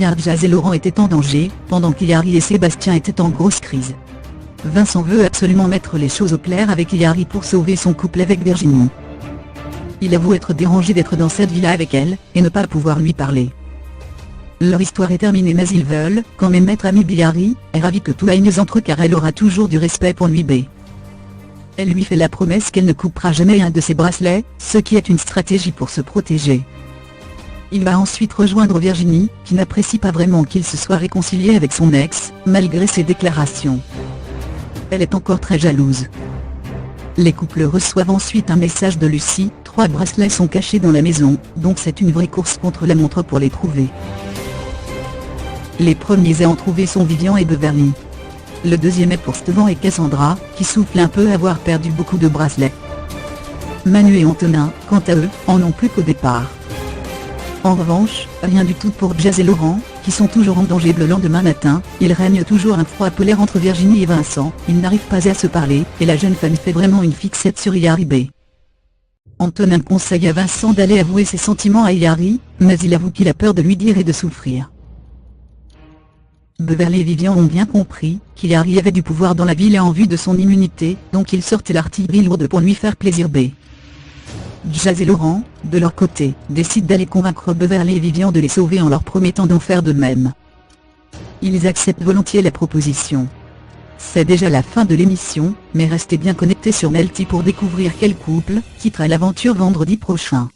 Jazz et Laurent étaient en danger, pendant qu'Hilary et Sébastien étaient en grosse crise. Vincent veut absolument mettre les choses au clair avec Hilary pour sauver son couple avec Virginie. Il avoue être dérangé d'être dans cette villa avec elle, et ne pas pouvoir lui parler. Leur histoire est terminée, mais ils veulent quand même être amis. Hilary est ravie que tout aille mieux entre eux car elle aura toujours du respect pour lui. Elle lui fait la promesse qu'elle ne coupera jamais un de ses bracelets, ce qui est une stratégie pour se protéger. Il va ensuite rejoindre Virginie, qui n'apprécie pas vraiment qu'il se soit réconcilié avec son ex, malgré ses déclarations. Elle est encore très jalouse. Les couples reçoivent ensuite un message de Lucie, 3 bracelets sont cachés dans la maison, donc c'est une vraie course contre la montre pour les trouver. Les premiers à en trouver sont Vivian et Beverly. Le deuxième est pour Steven et Cassandra, qui soufflent un peu avoir perdu beaucoup de bracelets. Manu et Antonin, quant à eux, en ont plus qu'au départ. En revanche, rien du tout pour Jazz et Laurent, qui sont toujours en danger. Le lendemain matin, il règne toujours un froid polaire entre Virginie et Vincent, ils n'arrivent pas à se parler, et la jeune femme fait vraiment une fixette sur Hilary. Antonin conseille à Vincent d'aller avouer ses sentiments à Hilary, mais il avoue qu'il a peur de lui dire et de souffrir. Beverly et Vivian ont bien compris qu'Hilary avait du pouvoir dans la ville et en vue de son immunité, donc ils sortent l'artillerie lourde pour lui faire plaisir. Jazz et Laurent, de leur côté, décident d'aller convaincre Beverly et Vivian de les sauver en leur promettant d'en faire de même. Ils acceptent volontiers la proposition. C'est déjà la fin de l'émission, mais restez bien connectés sur Melty pour découvrir quel couple quittera l'aventure vendredi prochain.